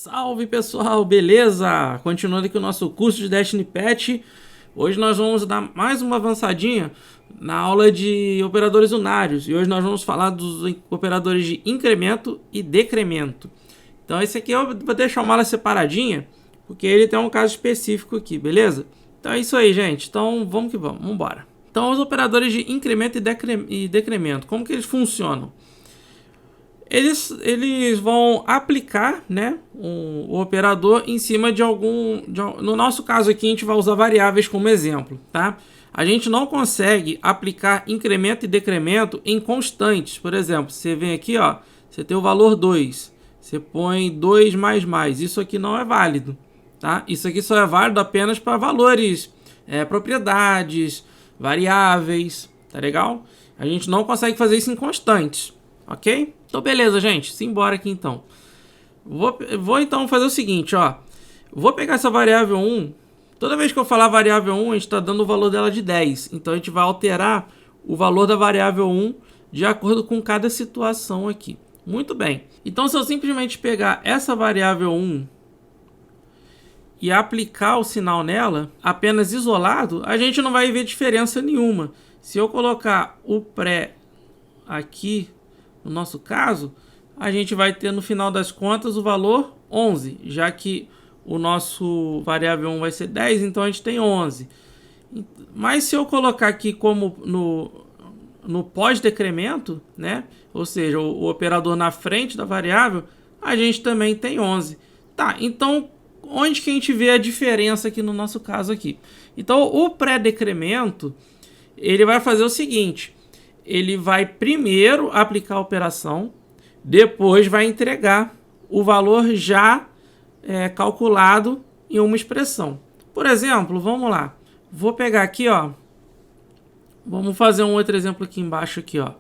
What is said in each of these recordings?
Salve pessoal, beleza? Continuando aqui o nosso curso de Destiny Pet. Hoje nós vamos dar mais uma avançadinha na aula de operadores unários. E hoje nós vamos falar dos operadores de incremento e decremento. Então esse aqui eu vou deixar uma aula separadinha, porque ele tem um caso específico aqui, beleza? Então é isso aí, gente. Então vamos que vamos, vamos embora. Então os operadores de incremento e decremento, como que eles funcionam? Eles vão aplicar, né, o operador em cima de no nosso caso aqui a gente vai usar variáveis como exemplo, tá? A gente não consegue aplicar incremento e decremento em constantes. Por exemplo, você vem aqui, ó, você tem o valor 2, você põe 2 mais, isso aqui não é válido, tá? Isso aqui só é válido apenas para valores, propriedades, variáveis, tá legal? A gente não consegue fazer isso em constantes, ok? Então beleza, gente, simbora aqui então. Vou então fazer o seguinte, ó. Vou pegar essa variável 1. Toda vez que eu falar variável 1, a gente está dando o valor dela de 10. Então a gente vai alterar o valor da variável 1 de acordo com cada situação aqui. Muito bem. Então se eu simplesmente pegar essa variável 1 e aplicar o sinal nela, apenas isolado, a gente não vai ver diferença nenhuma. Se eu colocar o pré aqui, no nosso caso, a gente vai ter no final das contas o valor 11, já que o nosso variável 1 vai ser 10, então a gente tem 11. Mas se eu colocar aqui como no pós-decremento, né? Ou seja, o operador na frente da variável, a gente também tem 11. Tá, então onde que a gente vê a diferença aqui no nosso caso aqui? Então o pré-decremento, ele vai fazer o seguinte: ele vai primeiro aplicar a operação, depois vai entregar o valor já calculado em uma expressão. Por exemplo, vamos lá. Vou pegar aqui, ó. Vamos fazer um outro exemplo aqui embaixo aqui, ó.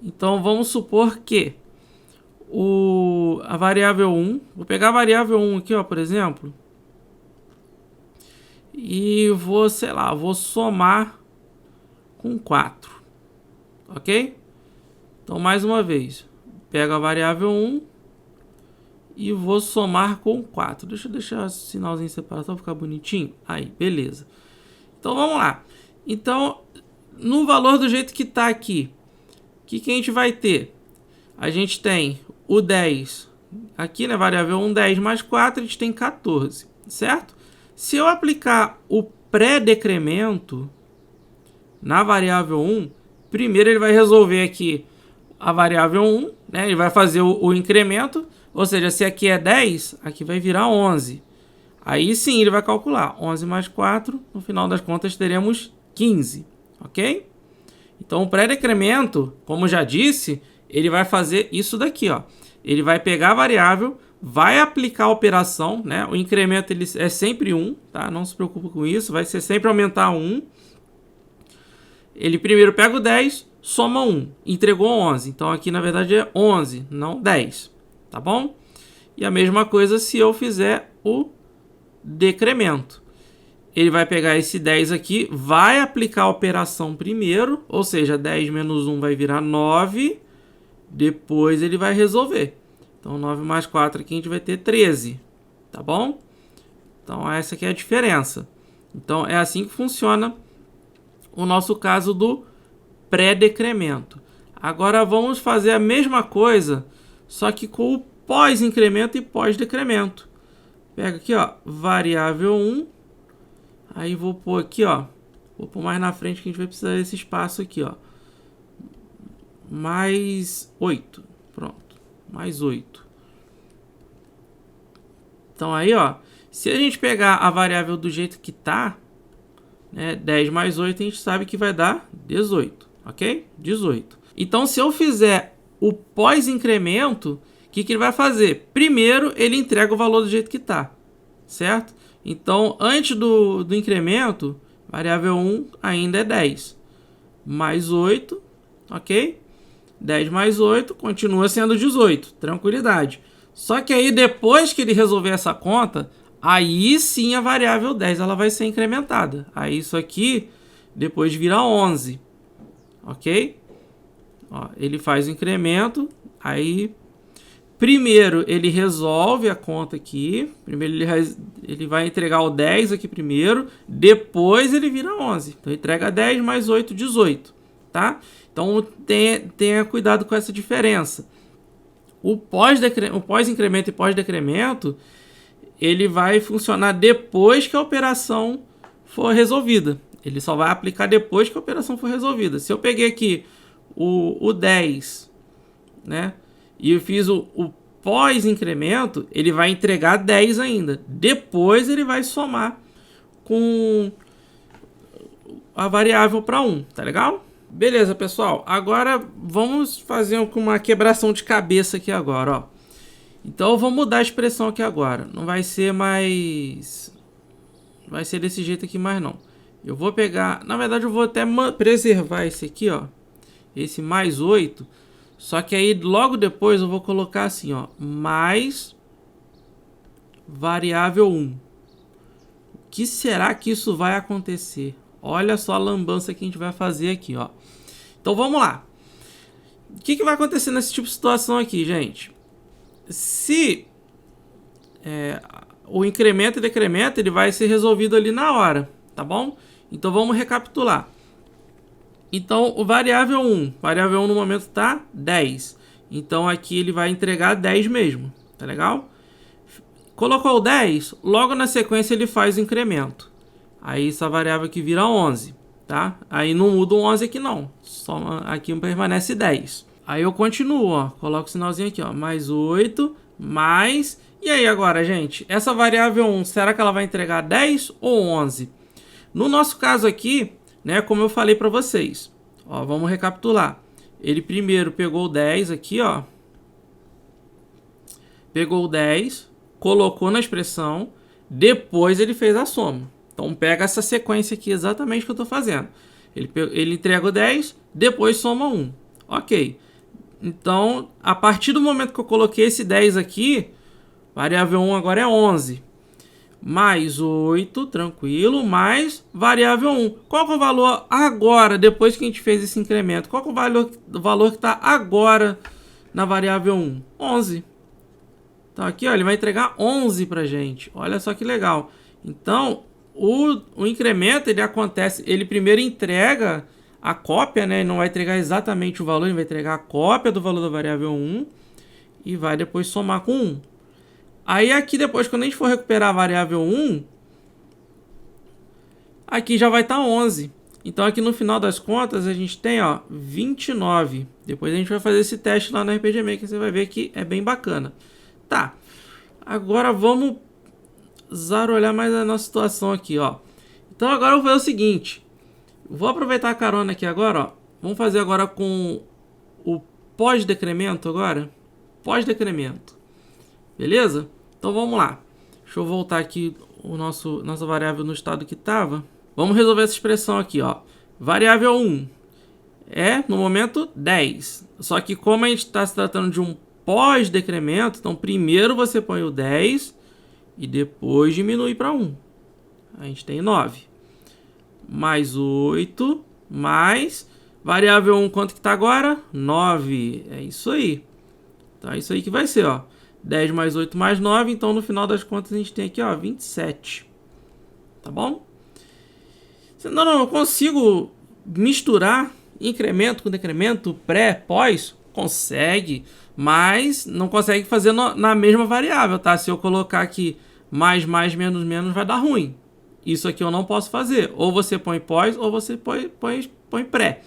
Então vamos supor que a variável 1, vou pegar a variável 1 aqui, ó, por exemplo, e vou, sei lá, vou somar com 4. Ok? Então, mais uma vez, pego a variável 1 e vou somar com 4. Deixa eu deixar o sinalzinho separado para ficar bonitinho. Aí, beleza. Então, vamos lá. Então, no valor do jeito que está aqui, o que a gente vai ter? A gente tem o 10. Aqui, na variável 1, 10 mais 4, a gente tem 14. Certo? Se eu aplicar o pré-decremento na variável 1, primeiro ele vai resolver aqui a variável 1, né? Ele vai fazer o incremento, ou seja, se aqui é 10, aqui vai virar 11. Aí sim ele vai calcular 11 mais 4, no final das contas teremos 15, ok? Então o pré-decremento, como já disse, ele vai fazer isso daqui, ó. Ele vai pegar a variável, vai aplicar a operação, né? O incremento ele é sempre 1, tá? Não se preocupe com isso, vai ser sempre aumentar 1. Ele primeiro pega o 10, soma 1, entregou 11. Então aqui na verdade é 11, não 10, tá bom? E a mesma coisa se eu fizer o decremento. Ele vai pegar esse 10 aqui, vai aplicar a operação primeiro, ou seja, 10 menos 1 vai virar 9, depois ele vai resolver. Então 9 mais 4 aqui a gente vai ter 13, tá bom? Então essa aqui é a diferença. Então é assim que funciona o nosso caso do pré-decremento. Agora vamos fazer a mesma coisa, só que com o pós-incremento e pós-decremento. Pega aqui, ó, variável 1. Aí vou pôr aqui, ó. Vou pôr mais na frente que a gente vai precisar desse espaço aqui, ó. Mais 8. Pronto. Mais 8. Então aí, ó. Se a gente pegar a variável do jeito que tá, 10 mais 8 a gente sabe que vai dar 18, ok? 18. Então se eu fizer o pós-incremento, o que ele vai fazer? Primeiro ele entrega o valor do jeito que está, certo? Então antes do incremento, variável 1 ainda é 10. Mais 8, ok? 10 mais 8 continua sendo 18, tranquilidade. Só que aí depois que ele resolver essa conta, aí sim a variável 10 ela vai ser incrementada. Aí isso aqui depois vira 11. Ok? Ó, ele faz o incremento. Aí Primeiro, ele resolve a conta aqui. Primeiro, ele vai entregar o 10 aqui primeiro. Depois, ele vira 11. Então, entrega 10 mais 8, 18. Tá? Então, tenha cuidado com essa diferença. O pós-incremento e pós-decremento, ele vai funcionar depois que a operação for resolvida. Ele só vai aplicar depois que a operação for resolvida. Se eu peguei aqui o 10, né? E eu fiz o pós-incremento, ele vai entregar 10 ainda. Depois ele vai somar com a variável para 1, tá legal? Beleza, pessoal. Agora vamos fazer uma quebração de cabeça aqui agora, ó. Então eu vou mudar a expressão aqui agora. Não vai ser mais... Vai ser desse jeito aqui mais não. Eu vou pegar... Na verdade eu vou até preservar esse aqui, ó. Esse mais 8... Só que aí logo depois eu vou colocar assim, ó, mais variável 1. O que será que isso vai acontecer? Olha só a lambança que a gente vai fazer aqui, ó. Então vamos lá. O que vai acontecer nesse tipo de situação aqui, gente? Se o incremento e decremento, ele vai ser resolvido ali na hora, tá bom? Então vamos recapitular. Então, o variável 1 no momento está 10. Então, aqui ele vai entregar 10 mesmo. Tá legal? Colocou o 10, logo na sequência ele faz o incremento. Aí, essa variável aqui vira 11. Tá? Aí, não muda o 11 aqui não. Só aqui permanece 10. Aí, eu continuo, ó. Coloco o sinalzinho aqui, ó. Mais 8, mais... E aí, agora, gente? Essa variável 1, será que ela vai entregar 10 ou 11? No nosso caso aqui... Né, como eu falei para vocês, ó, vamos recapitular. Ele primeiro pegou o 10 aqui, ó. Pegou o 10, colocou na expressão, depois ele fez a soma. Então pega essa sequência aqui exatamente que eu estou fazendo. Ele entrega o 10, depois soma 1. Ok. Então, a partir do momento que eu coloquei esse 10 aqui, variável 1 agora é 11. Mais 8, tranquilo, mais variável 1. Qual que é o valor agora, depois que a gente fez esse incremento? Qual que é o valor que está agora na variável 1? 11. Então aqui, ó, ele vai entregar 11 para a gente. Olha só que legal. Então, o incremento, ele acontece, ele primeiro entrega a cópia, né? Ele não vai entregar exatamente o valor, ele vai entregar a cópia do valor da variável 1 e vai depois somar com 1. Aí aqui depois, quando a gente for recuperar a variável 1, aqui já vai estar 11. Então aqui no final das contas a gente tem, ó, 29. Depois a gente vai fazer esse teste lá no RPG Maker, você vai ver que é bem bacana. Tá, agora vamos olhar mais a nossa situação aqui, ó. Então agora eu vou fazer o seguinte. Vou aproveitar a carona aqui agora, ó. Vamos fazer agora com o pós-decremento agora. Pós-decremento. Beleza? Então vamos lá. Deixa eu voltar aqui nossa variável no estado que estava. Vamos resolver essa expressão aqui, ó. Variável 1 é, no momento, 10. Só que como a gente está se tratando de um pós-decremento, então primeiro você põe o 10 e depois diminui para 1. A gente tem 9. Mais 8, mais... Variável 1, quanto que está agora? 9. É isso aí. Então é isso aí que vai ser, ó. 10 mais 8 mais 9, então no final das contas a gente tem aqui, ó, 27. Tá bom? Não, eu consigo misturar incremento com decremento, pré, pós? Consegue, mas não consegue fazer na mesma variável, tá? Se eu colocar aqui mais, menos, vai dar ruim. Isso aqui eu não posso fazer. Ou você põe pós, ou você põe pré.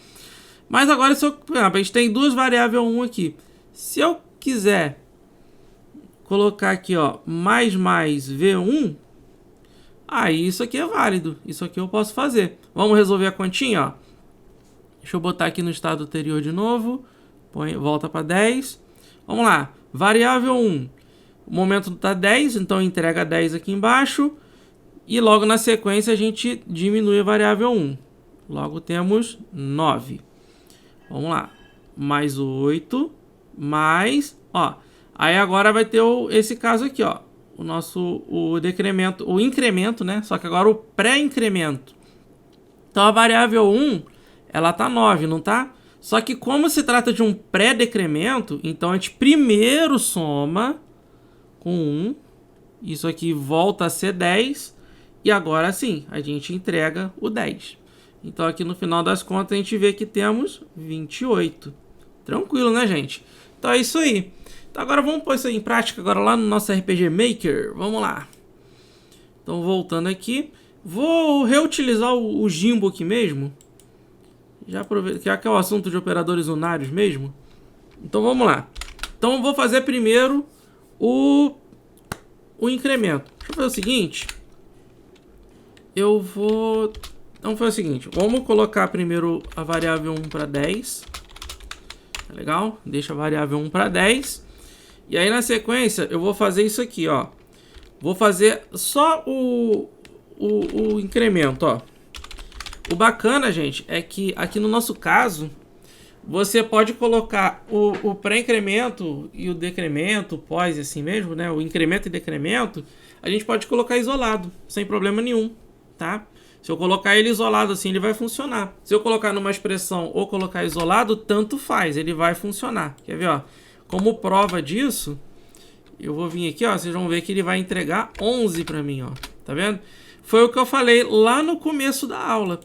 Mas agora, se eu, por exemplo, a gente tem duas variáveis 1 aqui. Se eu quiser colocar aqui, ó, mais V1, aí isso aqui é válido. Isso aqui eu posso fazer. Vamos resolver a continha, ó. Deixa eu botar aqui no estado anterior de novo. Volta para 10. Vamos lá. Variável 1. O momento está 10, então entrega 10 aqui embaixo. E logo na sequência a gente diminui a variável 1. Logo temos 9. Vamos lá. Mais 8. Mais... Ó. Aí agora vai ter esse caso aqui, ó. O decremento, o incremento, né? Só que agora o pré-incremento. Então a variável 1, ela tá 9, não tá? Só que como se trata de um pré-decremento, então a gente primeiro soma com 1. Isso aqui volta a ser 10. E agora sim, a gente entrega o 10. Então aqui no final das contas a gente vê que temos 28. Tranquilo, né, gente? Então é isso aí. Então agora vamos pôr isso aí em prática agora lá no nosso RPG Maker. Vamos lá. Então voltando aqui. Vou reutilizar o Jimbo aqui mesmo. Já aproveito, que é o assunto de operadores unários mesmo. Então vamos lá. Então vou fazer primeiro o incremento. Deixa eu fazer o seguinte. Vamos fazer o seguinte. Vamos colocar primeiro a variável 1 para 10. Tá legal? Deixa a variável 1 para 10. E aí na sequência eu vou fazer isso aqui, ó. Vou fazer só o incremento, ó. O bacana, gente, é que aqui no nosso caso, você pode colocar o pré-incremento e o decremento, pós assim mesmo, né? O incremento e decremento, a gente pode colocar isolado, sem problema nenhum, tá? Se eu colocar ele isolado assim, ele vai funcionar. Se eu colocar numa expressão ou colocar isolado, tanto faz, ele vai funcionar. Quer ver, ó? Como prova disso, eu vou vir aqui, ó, vocês vão ver que ele vai entregar 11 para mim, ó. Tá vendo? Foi o que eu falei lá no começo da aula.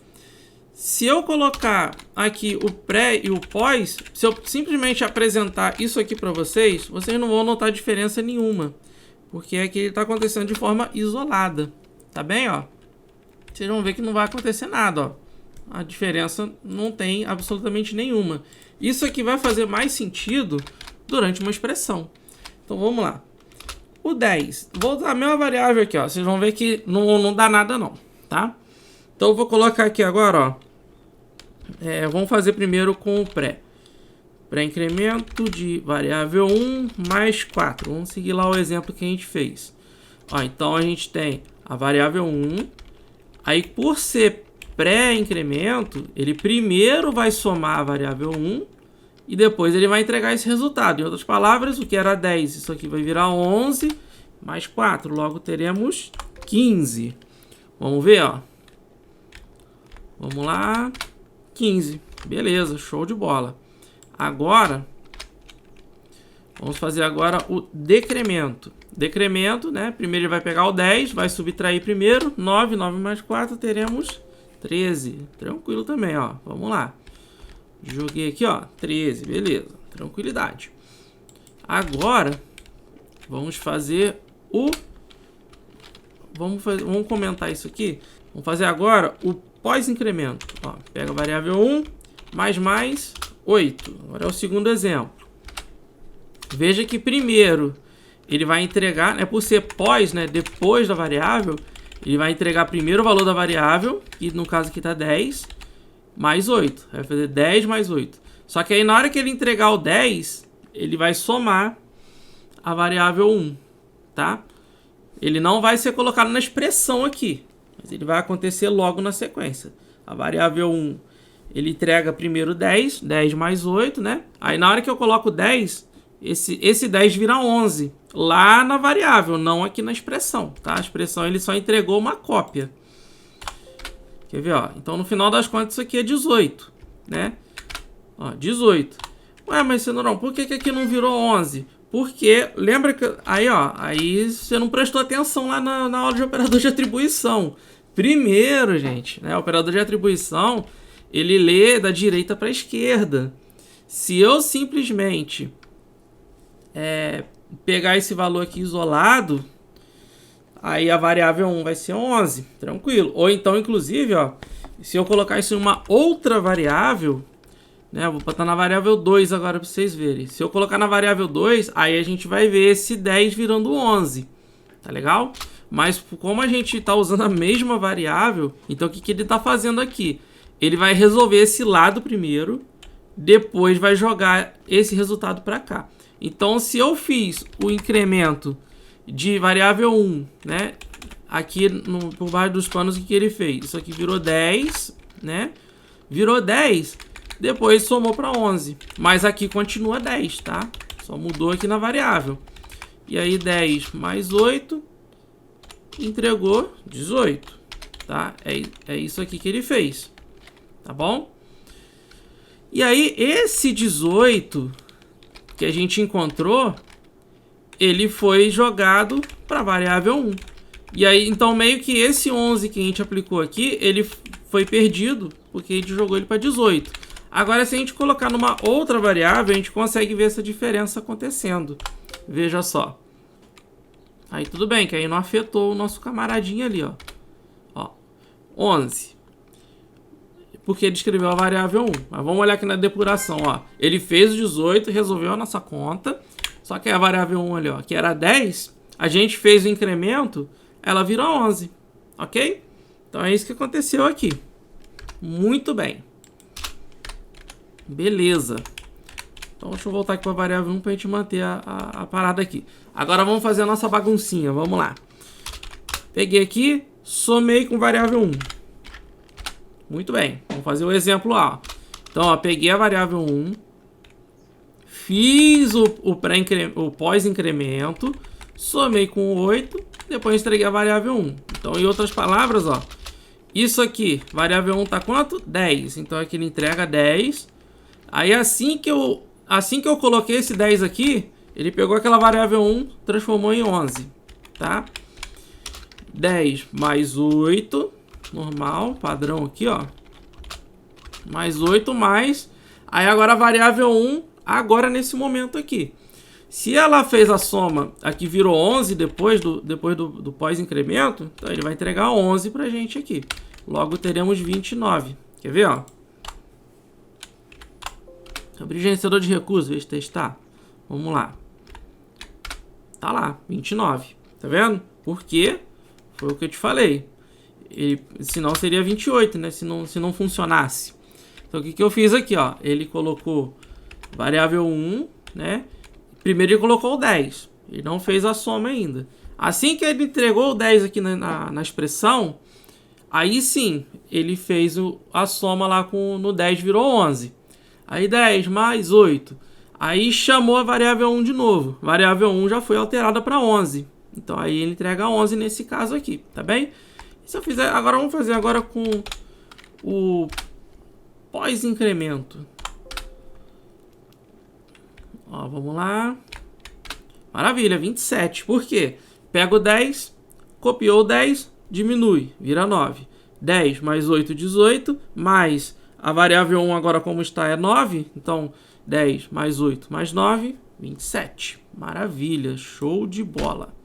Se eu colocar aqui o pré e o pós, se eu simplesmente apresentar isso aqui para vocês, vocês não vão notar diferença nenhuma. Porque aqui ele está acontecendo de forma isolada. Tá bem, ó? Vocês vão ver que não vai acontecer nada, ó. A diferença não tem absolutamente nenhuma. Isso aqui vai fazer mais sentido durante uma expressão. Então vamos lá. O 10. Vou usar a mesma variável aqui, ó. Vocês vão ver que não dá nada não, tá? Então eu vou colocar aqui agora, ó. Vamos fazer primeiro com o pré. Pré-incremento de variável 1 mais 4. Vamos seguir lá o exemplo que a gente fez. Ó, então a gente tem a variável 1. Aí por ser pré-incremento, ele primeiro vai somar a variável 1 e depois ele vai entregar esse resultado. Em outras palavras, o que era 10, isso aqui vai virar 11 mais 4. Logo teremos 15. Vamos ver, ó. Vamos lá. 15. Beleza, show de bola. Agora, vamos fazer agora o decremento. Decremento, né? Primeiro ele vai pegar o 10, vai subtrair primeiro. 9 mais 4, teremos 13. Tranquilo também, ó. Vamos lá. Joguei aqui, ó. 13, beleza. Tranquilidade. Agora, vamos fazer o... Vamos comentar isso aqui. Vamos fazer agora o pós-incremento. Ó, pega a variável 1, mais 8. Agora é o segundo exemplo. Veja que primeiro ele vai entregar, né, por ser pós, né, depois da variável, ele vai entregar primeiro o valor da variável, que no caso aqui está 10, mais 8. Vai fazer 10 mais 8. Só que aí na hora que ele entregar o 10, ele vai somar a variável 1, tá? Ele não vai ser colocado na expressão aqui, mas ele vai acontecer logo na sequência. A variável 1, ele entrega primeiro 10, 10 mais 8, né? Aí na hora que eu coloco 10, esse 10 vira 11, lá na variável, não aqui na expressão, tá? A expressão ele só entregou uma cópia. Quer ver, ó? Então no final das contas isso aqui é 18, né? Ó, 18. Ué, mas Cenurão, por que aqui não virou 11? Porque, lembra que... Aí, ó, aí você não prestou atenção lá na aula de operador de atribuição. Primeiro, gente, né, o operador de atribuição, ele lê da direita para a esquerda. Se eu simplesmente pegar esse valor aqui isolado, aí a variável 1 vai ser 11, tranquilo. Ou então, inclusive, ó, se eu colocar isso em uma outra variável... né, vou botar na variável 2 agora para vocês verem. Se eu colocar na variável 2, aí a gente vai ver esse 10 virando 11. Tá legal? Mas como a gente está usando a mesma variável, então o que ele está fazendo aqui? Ele vai resolver esse lado primeiro, depois vai jogar esse resultado para cá. Então se eu fiz o incremento de variável 1, né, aqui por baixo dos panos, o que ele fez? Isso aqui virou 10, né? Virou 10... Depois somou para 11. Mas aqui continua 10, tá? Só mudou aqui na variável. E aí 10 mais 8 entregou 18, tá? É isso aqui que ele fez, tá bom? E aí, esse 18 que a gente encontrou, ele foi jogado para a variável 1. E aí, então, meio que esse 11 que a gente aplicou aqui, ele foi perdido, porque a gente jogou ele para 18. Agora, se a gente colocar numa outra variável, a gente consegue ver essa diferença acontecendo. Veja só. Aí tudo bem, que aí não afetou o nosso camaradinho ali, ó. Ó, 11. Porque ele escreveu a variável 1. Mas vamos olhar aqui na depuração, ó. Ele fez o 18, resolveu a nossa conta. Só que a variável 1 ali, ó, que era 10, a gente fez o incremento, ela virou 11, ok? Então é isso que aconteceu aqui. Muito bem. Beleza. Então deixa eu voltar aqui para a variável 1 para a gente manter a parada aqui. Agora vamos fazer a nossa baguncinha, vamos lá. Peguei aqui, somei com variável 1. Muito bem, vamos fazer o exemplo lá. Então, ó, peguei a variável 1, fiz o pós-incremento, somei com 8, depois entreguei a variável 1. Então, em outras palavras, ó, isso aqui, variável 1 tá quanto? 10. Então, aqui ele entrega 10. Aí, assim que eu coloquei esse 10 aqui, ele pegou aquela variável 1, transformou em 11, tá? 10 mais 8, normal, padrão aqui, ó. Mais 8 mais... Aí agora a variável 1, agora nesse momento aqui. Se ela fez a soma, aqui virou 11 depois do pós-incremento, então ele vai entregar 11 pra gente aqui. Logo teremos 29. Quer ver, ó? Abrir gerenciador de recursos, deixa eu testar. Vamos lá. Tá lá, 29. Tá vendo? Por quê? Foi o que eu te falei. Senão seria 28, né? Se não funcionasse. Então o que eu fiz aqui, ó? Ele colocou variável 1, né? Primeiro ele colocou o 10. Ele não fez a soma ainda. Assim que ele entregou o 10 aqui na expressão, aí sim, ele fez a soma lá no 10, virou 11. Aí 10 mais 8. Aí chamou a variável 1 de novo. Variável 1 já foi alterada para 11. Então aí ele entrega 11 nesse caso aqui, tá bem? Se eu fizer, agora vamos fazer agora com o pós-incremento. Ó, vamos lá. Maravilha, 27. Por quê? Pega o 10, copiou o 10, diminui, vira 9. 10 mais 8, 18, mais a variável 1 agora como está é 9. Então, 10 mais 8 mais 9, 27. Maravilha, show de bola.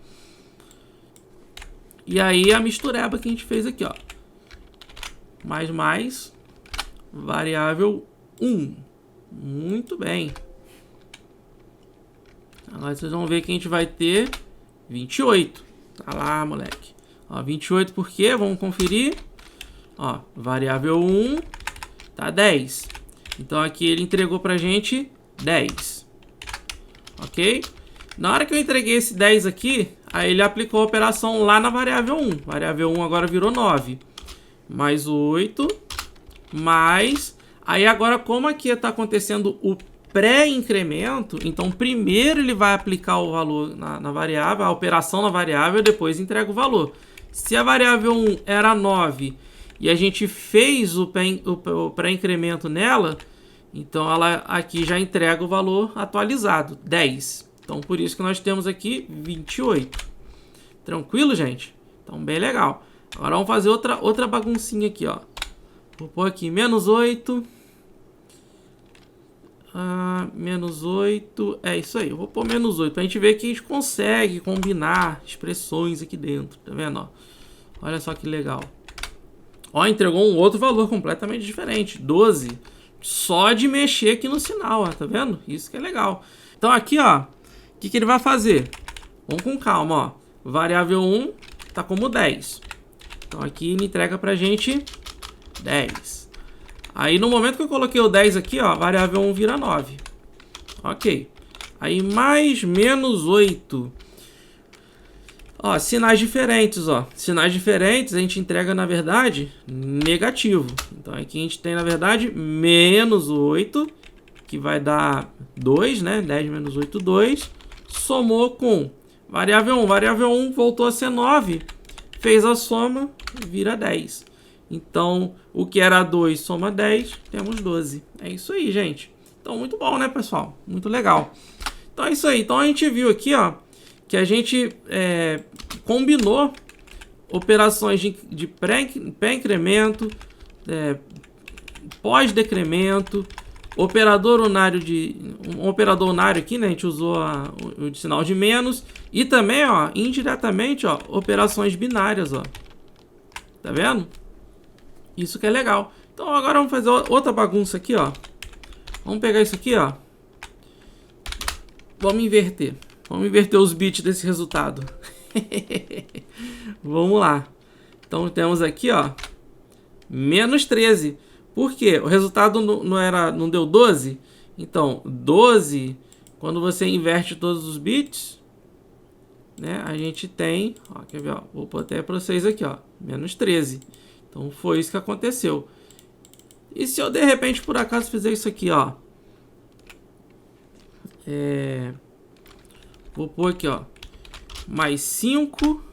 E aí a mistureba que a gente fez aqui, ó. Mais, variável 1. Muito bem. Agora vocês vão ver que a gente vai ter 28. Tá lá, moleque. Ó, 28 por quê? Vamos conferir. Ó, variável 1 tá 10. Então aqui ele entregou pra gente 10. Ok? Na hora que eu entreguei esse 10 aqui, aí ele aplicou a operação lá na variável 1. Variável 1 agora virou 9. Mais 8. Mais... Aí agora, como aqui está acontecendo o pré-incremento, então primeiro ele vai aplicar o valor na variável, a operação na variável, depois entrega o valor. Se a variável 1 era 9 e a gente fez o pré-incremento nela, então ela aqui já entrega o valor atualizado, 10. Então por isso que nós temos aqui 28. Tranquilo, gente? Então bem legal. Agora vamos fazer outra baguncinha aqui, ó. Vou pôr aqui menos 8. Menos 8. É isso aí. Eu vou pôr menos 8. Pra gente ver que a gente consegue combinar expressões aqui dentro. Tá vendo? Ó? Olha só que legal. Ó, entregou um outro valor completamente diferente. 12. Só de mexer aqui no sinal, ó. Tá vendo? Isso que é legal. Então aqui, ó. O que ele vai fazer? Vamos com calma, ó. Variável 1 tá como 10. Então aqui ele entrega pra gente 10. Aí no momento que eu coloquei o 10 aqui, ó, a variável 1 vira 9. Ok. Aí mais menos 8. Ó, sinais diferentes, ó. Sinais diferentes a gente entrega, na verdade, negativo. Então aqui a gente tem, na verdade, menos 8, que vai dar 2, né? 10 menos 8, 2. Somou com variável 1. Variável 1 voltou a ser 9. Fez a soma, vira 10. Então, o que era 2 soma 10, temos 12. É isso aí, gente. Então, muito bom, né, pessoal? Muito legal. Então, é isso aí. Então, a gente viu aqui, ó, que a gente combinou operações de pré-incremento, pós-decremento, operador unário um operador unário aqui, né? A gente usou o sinal de menos e também, ó, indiretamente, ó, operações binárias, ó. Tá vendo? Isso que é legal. Então agora vamos fazer outra bagunça aqui, ó. Vamos pegar isso aqui, ó. Vamos inverter. Vamos inverter os bits desse resultado. Vamos lá. Então temos aqui, ó, menos 13. Por quê? O resultado não deu 12? Então, 12, quando você inverte todos os bits, né, a gente tem, ó, quer ver, ó, vou botar para vocês aqui, ó, menos 13. Então, foi isso que aconteceu. E se eu, de repente, por acaso, fizer isso aqui, ó, vou pôr aqui, ó, mais 5,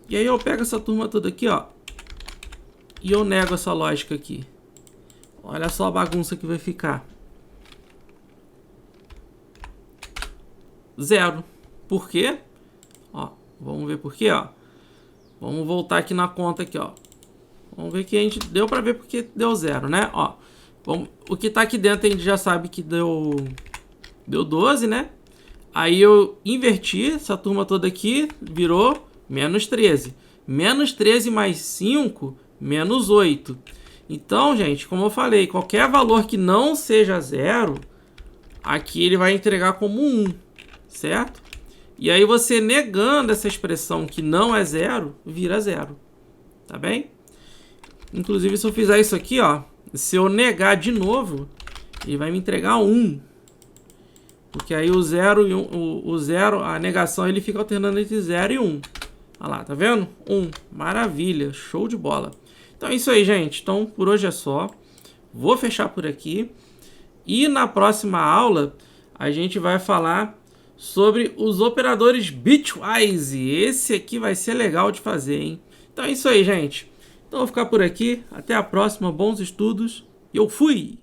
e aí eu pego essa turma toda aqui, ó, e eu nego essa lógica aqui. Olha só a bagunça que vai ficar. 0. Por quê? Ó, vamos ver por quê, ó. Vamos voltar aqui na conta aqui, ó. Vamos ver que a gente deu para ver porque deu 0, né? Ó, o que tá aqui dentro a gente já sabe que deu 12, né? Aí eu inverti essa turma toda aqui, virou menos 13. Menos 13 mais 5, menos 8. Então, gente, como eu falei, qualquer valor que não seja 0, aqui ele vai entregar como 1, certo? E aí você negando essa expressão que não é 0, vira 0, tá bem? Inclusive, se eu fizer isso aqui, ó, se eu negar de novo, ele vai me entregar 1. Porque aí o 0 e o 0, a negação, ele fica alternando entre 0 e 1. Olha lá, tá vendo? 1. Maravilha, show de bola. Então é isso aí, gente. Então, por hoje é só. Vou fechar por aqui. E na próxima aula, a gente vai falar sobre os operadores bitwise. Esse aqui vai ser legal de fazer, hein? Então é isso aí, gente. Então, vou ficar por aqui. Até a próxima. Bons estudos. E eu fui!